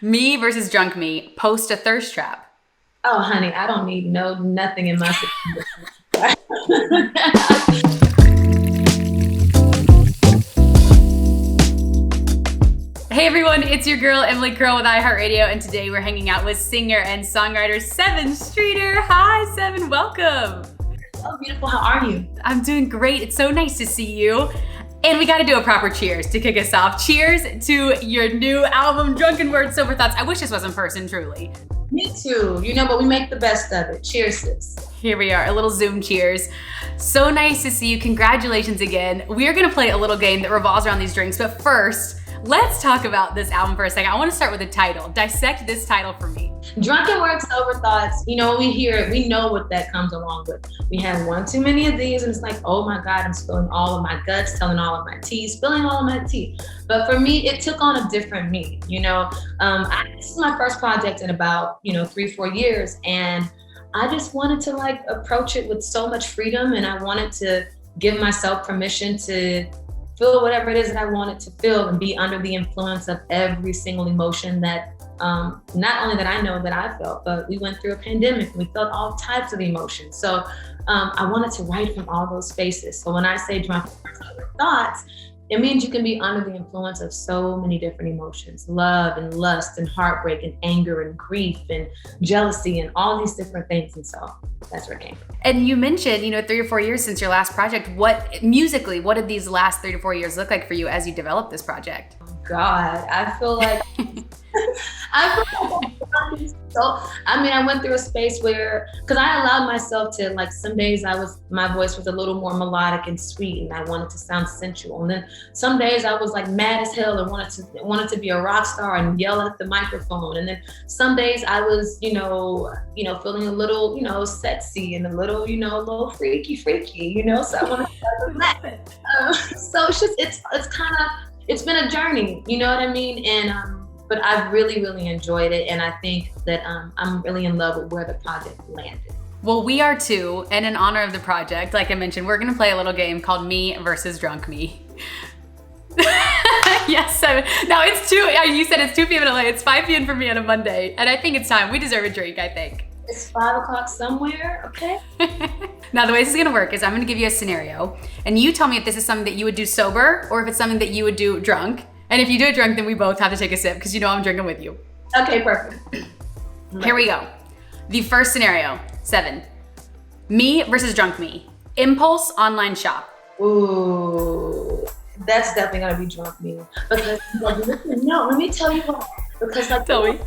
Me versus drunk me. Post a thirst trap. Oh, honey, I don't need nothing in my situation. Hey everyone, it's your girl Emily Curl with iHeartRadio, and today we're hanging out with singer and songwriter Sevyn Streeter. Hi Sevyn, welcome. Oh, beautiful, how are you? I'm doing great. It's so nice to see you. And we got to do a proper cheers to kick us off. Cheers to your new album, Drunken Words, Sober Thoughts. I wish this was in person, truly. Me too, but we make the best of it. Cheers, sis. Here we are, a little Zoom cheers. So nice to see you. Congratulations again. We are going to play a little game that revolves around these drinks, but first, let's talk about this album for a second. I want to start with the title. Dissect this title for me. Drunken Words, Sober Thoughts. We hear it. We know what that comes along with. We had one too many of these, and it's like, oh my God, I'm spilling all of my guts, telling all of my tea, spilling all of my tea. But for me, it took on a different meaning. This is my first project in about 3-4 years, and I just wanted to approach it with so much freedom, and I wanted to give myself permission to feel whatever it is that I wanted to feel and be under the influence of every single emotion that not only that I know that I felt, but we went through a pandemic and we felt all types of emotions. So I wanted to write from all those spaces. So when I say drunk thoughts, it means you can be under the influence of so many different emotions: love and lust and heartbreak and anger and grief and jealousy and all these different things. And so that's where it came from. And you mentioned, 3 or 4 years since your last project. What did these last 3 to 4 years look like for you as you developed this project? God, I feel like I went through a space where, because I allowed myself to, some days my voice was a little more melodic and sweet and I wanted to sound sensual. And then some days I was mad as hell and wanted to be a rock star and yell at the microphone. And then some days I was, feeling a little, sexy and a little freaky, so I wanted to that. So it's been a journey, you know what I mean? And, but I've really, really enjoyed it. And I think that I'm really in love with where the project landed. Well, we are too. And in honor of the project, like I mentioned, we're going to play a little game called Me versus Drunk Me. Yes, now it's 2, you said it's 2 p.m. in LA. It's 5 p.m. for me on a Monday. And I think it's time. We deserve a drink, I think. It's 5 o'clock somewhere, okay? Now, the way this is gonna work is I'm gonna give you a scenario, and you tell me if this is something that you would do sober or if it's something that you would do drunk. And if you do it drunk, then we both have to take a sip because I'm drinking with you. Okay, perfect. Here we go. The first scenario, Sevyn. Me versus drunk me. Impulse online shop. Ooh, that's definitely gonna be drunk me. Because no, let me tell you why. Because tell me.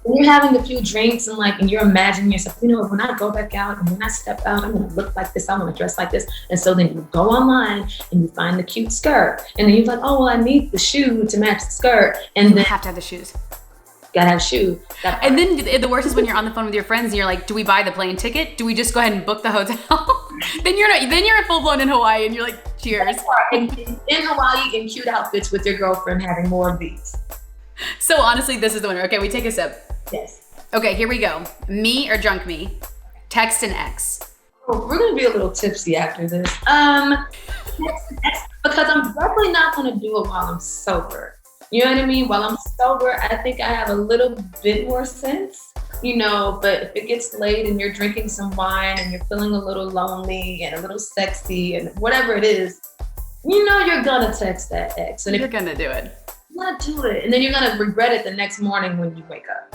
When you're having a few drinks and you're imagining yourself, when I go back out and when I step out, I'm gonna look like this, I'm gonna dress like this. And so then you go online and you find the cute skirt. And then you're like, oh, well, I need the shoe to match the skirt. And then you have to have the shoes. Gotta have shoes. And then the worst is when you're on the phone with your friends and you're like, do we buy the plane ticket? Do we just go ahead and book the hotel? Then you're full blown in Hawaii and you're like, cheers. In Hawaii in cute outfits with your girlfriend having more of these. So honestly, this is the winner. Okay, we take a sip. Yes. Okay, here we go. Me or drunk me? Text an ex. Oh, we're gonna be a little tipsy after this. Text an ex, because I'm definitely not gonna do it while I'm sober. You know what I mean? While I'm sober, I think I have a little bit more sense, but if it gets late and you're drinking some wine and you're feeling a little lonely and a little sexy and whatever it is, you're gonna text that ex. And you're gonna do it. Do it, and then you're gonna regret it the next morning when you wake up.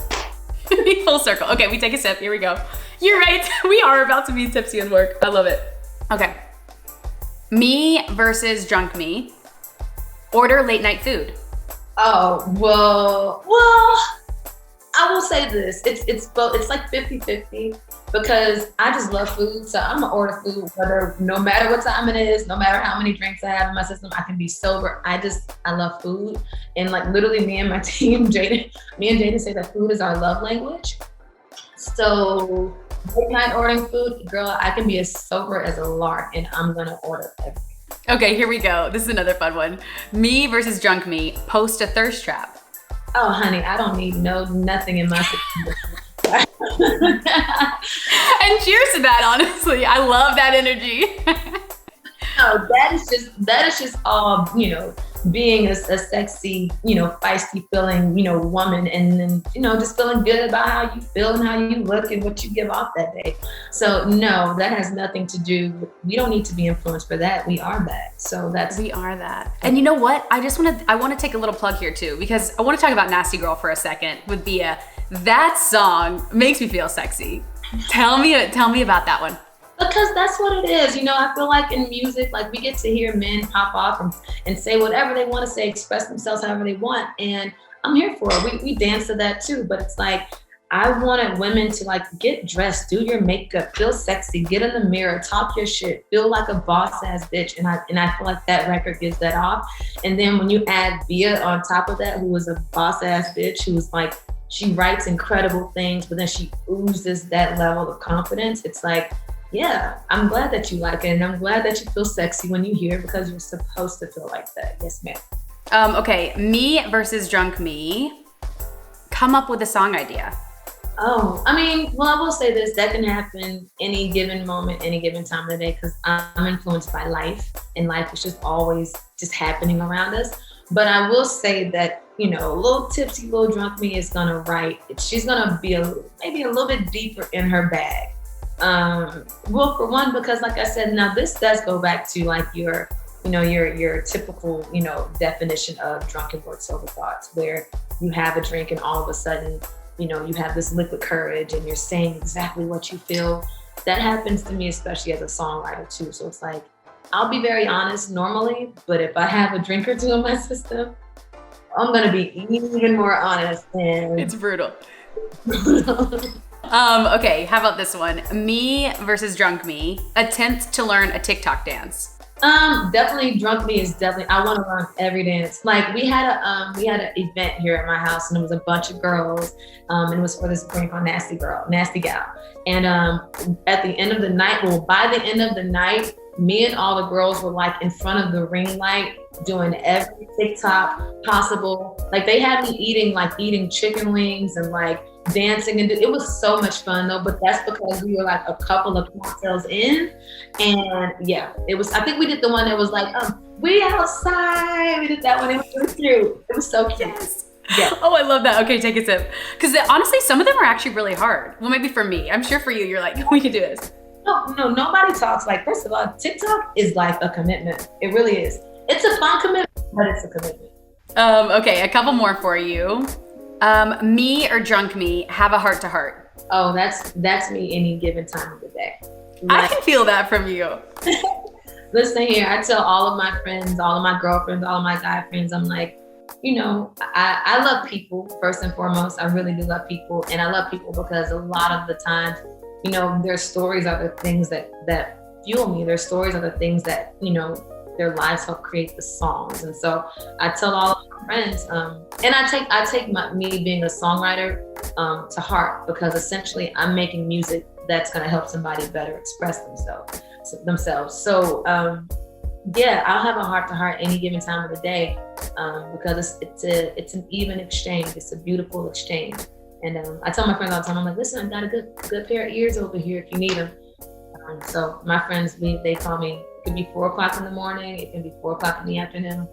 Full circle. Okay, we take a sip. Here we go. You're right. We are about to be tipsy and work. I love it. Okay. Me versus drunk me. Order late night food. Oh, well, I will say this. It's both. It's like 50-50 because I just love food. So I'm gonna order food no matter what time it is, no matter how many drinks I have in my system, I can be sober. I love food. And literally me and my team, Jaden say that food is our love language. So late night ordering food, girl, I can be as sober as a lark and I'm gonna order everything. Okay, here we go. This is another fun one. Me versus drunk me. Post a thirst trap. Oh, honey, I don't need nothing in my situation. And cheers to that, honestly. I love that energy. No, that is just all, being a sexy, feisty feeling, woman, and then, just feeling good about how you feel and how you look and what you give off that day. So no, that has nothing to do with, we don't need to be influenced for that. We are that. So we are that. And you know what? I want to take a little plug here too, because I want to talk about Nasty Girl for a second with Bia. That song makes me feel sexy. Tell me about that one. Because that's what it is. I feel like in music, like we get to hear men pop off and say whatever they want to say, express themselves however they want. And I'm here for it. We dance to that too. But it's like, I wanted women to like get dressed, do your makeup, feel sexy, get in the mirror, talk your shit, feel like a boss ass bitch. And I feel like that record gives that off. And then when you add Bia on top of that, who was a boss ass bitch, who was like, she writes incredible things, but then she oozes that level of confidence. It's like, yeah, I'm glad that you like it, and I'm glad that you feel sexy when you hear it, because you're supposed to feel like that. Yes, ma'am. Okay, me versus drunk me. Come up with a song idea. Oh, I will say this, that can happen any given moment, any given time of the day, because I'm influeinfluenced by life, and life is just always just happening around us. But I will say that, a little tipsy, little drunk me is gonna write. She's gonna be maybe a little bit deeper in her bag. Well, for one, because like I said, now this does go back to like your typical, definition of drunken word sober thoughts, where you have a drink and all of a sudden, you have this liquid courage and you're saying exactly what you feel. That happens to me, especially as a songwriter too. So it's like, I'll be very honest normally, but if I have a drink or two in my system, I'm gonna be even more honest. And it's brutal. Okay, how about this one? Me versus drunk me. Attempt to learn a TikTok dance. Definitely drunk me is definitely, I want to learn every dance. Like we had an event here at my house, and it was a bunch of girls, and it was for this drink called Nasty Gal. And at the end of the night, by the end of the night, me and all the girls were like in front of the ring light doing every TikTok possible. Like they had me eating chicken wings and like dancing, and it was so much fun though. But that's because we were like a couple of cocktails in, and yeah, it was. I think we did the one that was like, we outside. We did that one. It was really cute. It was so cute. Yes. Yeah. Oh, I love that. Okay, take a sip. Because honestly, some of them are actually really hard. Well, maybe for me. I'm sure for you, you're like, we can do this. No, nobody talks like. First of all, TikTok is like a commitment. It really is. It's a fun commitment, but it's a commitment. Okay, a couple more for you. Me or drunk me, have a heart to heart. Oh, that's me any given time of the day. I can feel that from you. Listen here, I tell all of my friends, all of my girlfriends, all of my guy friends, I'm like, I love people first and foremost. I really do love people, and I love people because a lot of the times, their stories are the things that fuel me. Their stories are the things that, their lives help create the songs. And so I tell all of my friends, and I take me being a songwriter to heart, because essentially I'm making music that's going to help somebody better express themselves. So yeah, I'll have a heart to heart any given time of the day, because it's an even exchange. It's a beautiful exchange. And I tell my friends all the time, I'm like, listen, I got a good pair of ears over here if you need them. So my friends, they call me. It can be 4:00 in the morning. It can be 4:00 in the afternoon.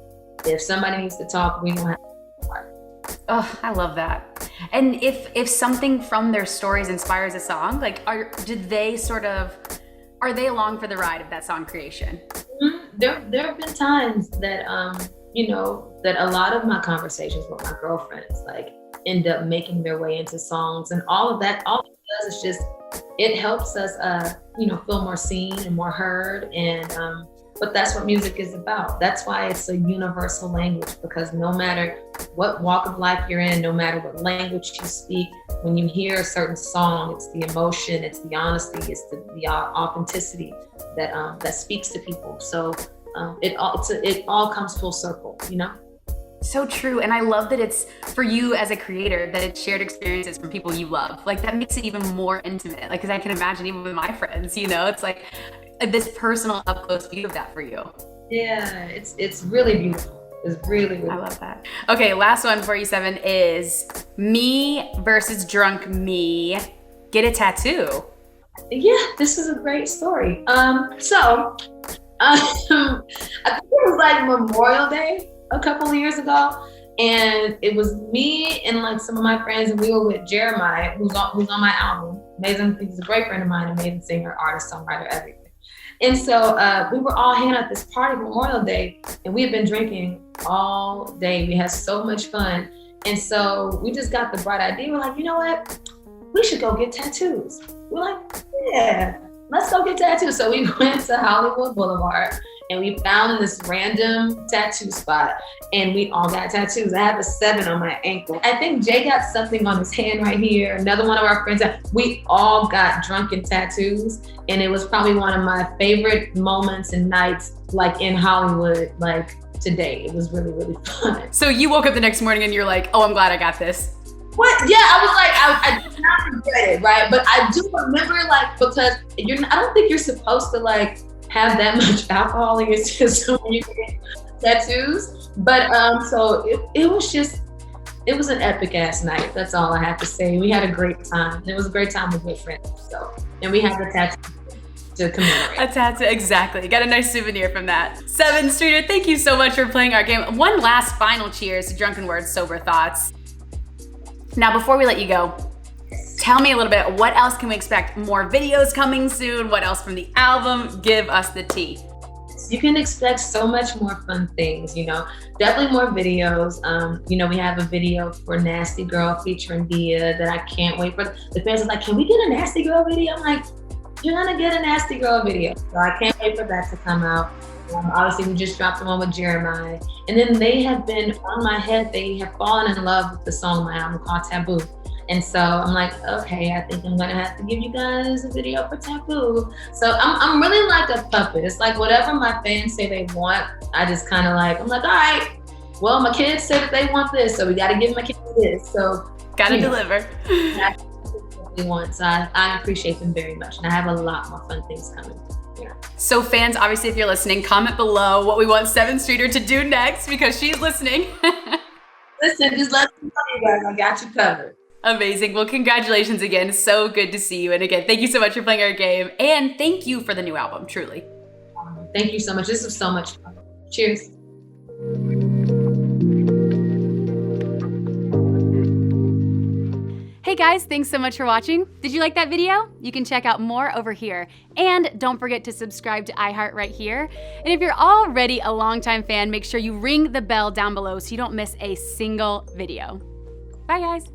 If somebody needs to talk, we don't have to talk. Oh, I love that. And if something from their stories inspires a song, like are they along for the ride of that song creation? Mm-hmm. There have been times that that a lot of my conversations with my girlfriends like end up making their way into songs, and all of that. All it does is just it helps us feel more seen and more heard, and but that's what music is about. That's why it's a universal language, because no matter what walk of life you're in, no matter what language you speak, when you hear a certain song, it's the emotion, it's the honesty, it's the authenticity that speaks to people. So it all comes full circle, So true. And I love that it's for you as a creator, that it's shared experiences from people you love. Like that makes it even more intimate. Like, cause I can imagine even with my friends, it's like this personal up close view of that for you. Yeah, it's really beautiful. It's really, really I love that. Okay, last one for you, Sevyn, is me versus drunk me. Get a tattoo. Yeah, this is a great story. I think it was like Memorial Day. a couple of years ago. And it was me and like some of my friends, and we were with Jeremiah, who's on my album. Amazing, he's a great friend of mine, amazing singer, artist, songwriter, everything. And so we were all hanging out at this party for Memorial Day, and we had been drinking all day. We had so much fun. And so we just got the bright idea. We're like, you know what? We should go get tattoos. We're like, yeah, let's go get tattoos. So we went to Hollywood Boulevard, and we found this random tattoo spot, and we all got tattoos. I have a Sevyn on my ankle. I think Jay got something on his hand right here. Another one of our friends, we all got drunken tattoos, and it was probably one of my favorite moments and nights, like in Hollywood, like today. It was really, really fun. So you woke up the next morning and you're like, oh, I'm glad I got this. What? Yeah, I was like, I did not regret it, right? But I do remember, like, because I don't think you're supposed to like have that much alcohol in your system when you get tattoos. But so it was an epic ass night. That's all I have to say. We had a great time. It was a great time with good friends. So, and we have the tattoo to commemorate. A tattoo, exactly. Got a nice souvenir from that. Sevyn Streeter, thank you so much for playing our game. One last final cheers to Drunken Words, Sober Thoughts. Now, before we let you go, tell me a little bit, what else can we expect? More videos coming soon? What else from the album? Give us the tea. You can expect so much more fun things, definitely more videos. We have a video for Nasty Girl featuring Dia that I can't wait for. The fans are like, can we get a Nasty Girl video? I'm like, you're gonna get a Nasty Girl video. So I can't wait for that to come out. Obviously, we just dropped the one with Jeremiah. And then they have been on my head. They have fallen in love with the song on my album called Taboo. And so I'm like, okay, I think I'm gonna have to give you guys a video for Taboo. So I'm really like a puppet. It's like whatever my fans say they want, I just kind of like, I'm like, all right, well, my kids said that they want this, so we gotta give my kids this. So gotta deliver. They want, so I appreciate them very much. And I have a lot more fun things coming. Yeah. So fans, obviously, if you're listening, comment below what we want Sevyn Streeter to do next, because she's listening. Listen, just let me tell you guys, I got you covered. Amazing. Well, congratulations again. So good to see you. And again, thank you so much for playing our game. And thank you for the new album, truly. Thank you so much. This was so much fun. Cheers. Hey guys, thanks so much for watching. Did you like that video? You can check out more over here. And don't forget to subscribe to iHeart right here. And if you're already a longtime fan, make sure you ring the bell down below so you don't miss a single video. Bye guys.